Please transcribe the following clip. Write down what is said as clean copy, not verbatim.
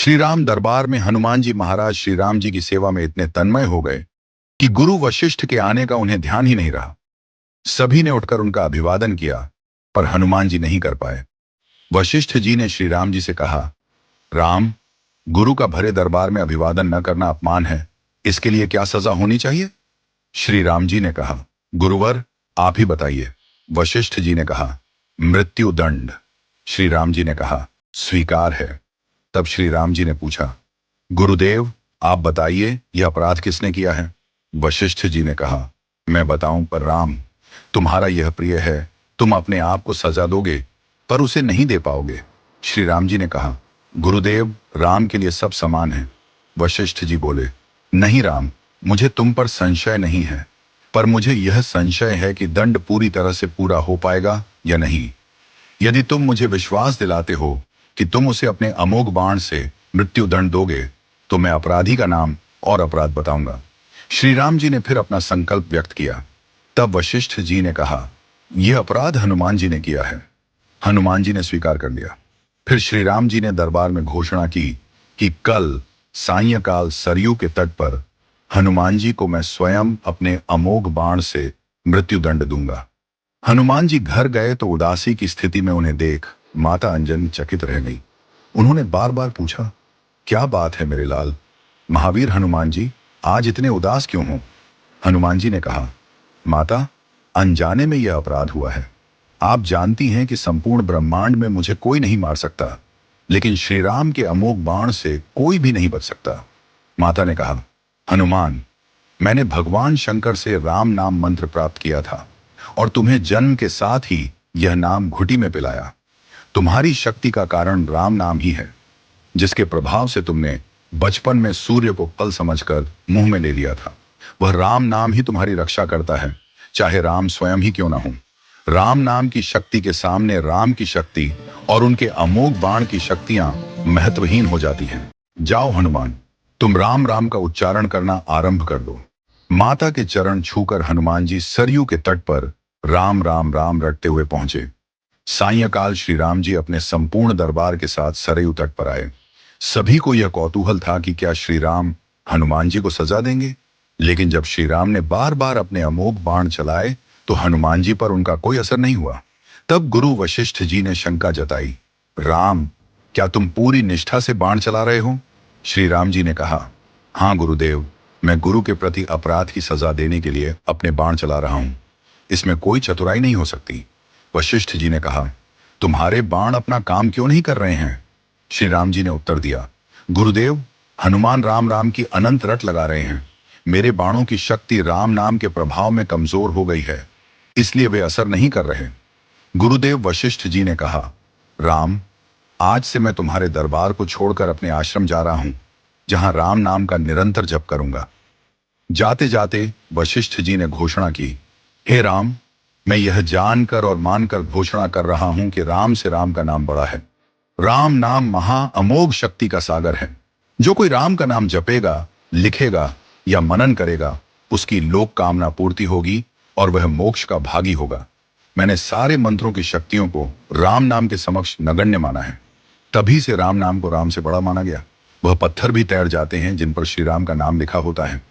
श्री राम दरबार में हनुमान जी महाराज श्री राम जी की सेवा में इतने तन्मय हो गए कि गुरु वशिष्ठ के आने का उन्हें ध्यान ही नहीं रहा। सभी ने उठकर उनका अभिवादन किया, पर हनुमान जी नहीं कर पाए। वशिष्ठ जी ने श्री राम जी से कहा, राम, गुरु का भरे दरबार में अभिवादन न करना अपमान है। इसके लिए क्या सजा होनी चाहिए? श्री राम जी ने कहा, गुरुवर, आप ही बताइए। वशिष्ठ जी ने कहा, मृत्यु दंड। श्री राम जी ने कहा, स्वीकार है। तब श्री राम जी ने पूछा, गुरुदेव, आप बताइए, यह अपराध किसने किया है? वशिष्ठ जी ने कहा, मैं बताऊं, पर राम, तुम्हारा यह प्रिय है, तुम अपने आप को सजा दोगे, पर उसे नहीं दे पाओगे। श्री राम जी ने कहा, गुरुदेव, राम के लिए सब समान है। वशिष्ठ जी बोले, नहीं राम, मुझे तुम पर संशय नहीं है, पर मुझे यह संशय है कि दंड पूरी तरह से पूरा हो पाएगा या नहीं। यदि तुम मुझे विश्वास दिलाते हो कि तुम उसे अपने अमोघ बाण से मृत्यु दंड दोगे, तो मैं अपराधी का नाम और अपराध बताऊंगा। श्री राम जी ने फिर अपना संकल्प व्यक्त किया। तब वशिष्ठ जी ने कहा, यह अपराध हनुमान जी ने किया है। हनुमान जी ने स्वीकार कर लिया। फिर श्री राम जी ने दरबार में घोषणा की कि कल सायंकाल सरयू के तट पर हनुमान जी को मैं स्वयं अपने अमोघ बाण से मृत्यु दंड दूंगा। हनुमान जी घर गए तो उदासी की स्थिति में उन्हें देख माता अंजनी चकित रह गई। उन्होंने बार बार पूछा, क्या बात है मेरे लाल? महावीर हनुमान जी, आज इतने उदास क्यों हो? हनुमान जी ने कहा, माता, अनजाने में यह अपराध हुआ है। आप जानती हैं कि संपूर्ण ब्रह्मांड में मुझे कोई नहीं मार सकता, लेकिन श्री राम के अमोघ बाण से कोई भी नहीं बच सकता। माता ने कहा, हनुमान, मैंने भगवान शंकर से राम नाम मंत्र प्राप्त किया था और तुम्हें जन्म के साथ ही यह नाम घुटी में पिलाया। तुम्हारी शक्ति का कारण राम नाम ही है, जिसके प्रभाव से तुमने बचपन में सूर्य को फल समझकर मुंह में ले लिया था। वह राम नाम ही तुम्हारी रक्षा करता है, चाहे राम स्वयं ही क्यों ना हो। राम नाम की शक्ति के सामने राम की शक्ति और उनके अमोघ बाण की शक्तियां महत्वहीन हो जाती हैं। जाओ हनुमान, तुम राम राम का उच्चारण करना आरंभ कर दो। माता के चरण छूकर हनुमान जी सरयू के तट पर राम राम राम रटते हुए पहुंचे। सायंकाल श्री राम जी अपने संपूर्ण दरबार के साथ सरयू तट पर आए। सभी को यह कौतूहल था कि क्या श्री राम हनुमान जी को सजा देंगे, लेकिन जब श्री राम ने बार बार अपने अमोघ बाण चलाए तो हनुमान जी पर उनका कोई असर नहीं हुआ। तब गुरु वशिष्ठ जी ने शंका जताई, राम, क्या तुम पूरी निष्ठा से बाण चला रहे हो? श्री राम जी ने कहा, हाँ गुरुदेव, मैं गुरु के प्रति अपराध की सजा देने के लिए अपने बाण चला रहा हूं। इसमें कोई चतुराई नहीं हो सकती। वशिष्ठ जी ने कहा, तुम्हारे बाण अपना काम क्यों नहीं कर रहे हैं? श्री राम जी ने उत्तर दिया, गुरुदेव, हनुमान राम राम की अनंत रट लगा रहे हैं। मेरे बाणों की शक्ति राम नाम के प्रभाव में कमजोर हो गई है, इसलिए वे असर नहीं कर रहे। गुरुदेव वशिष्ठ जी ने कहा, राम, आज से मैं तुम्हारे दरबार को छोड़कर अपने आश्रम जा रहा हूं, जहां राम नाम का निरंतर जप करूंगा। जाते जाते वशिष्ठ जी ने घोषणा की, हे राम, मैं यह जानकर और मानकर घोषणा कर रहा हूं कि राम से राम का नाम बड़ा है। राम नाम महा अमोघ शक्ति का सागर है। जो कोई राम का नाम जपेगा, लिखेगा या मनन करेगा, उसकी लोक कामना पूर्ति होगी और वह मोक्ष का भागी होगा। मैंने सारे मंत्रों की शक्तियों को राम नाम के समक्ष नगण्य माना है। तभी से राम नाम को राम से बड़ा माना गया। वह पत्थर भी तैर जाते हैं जिन पर श्री राम का नाम लिखा होता है।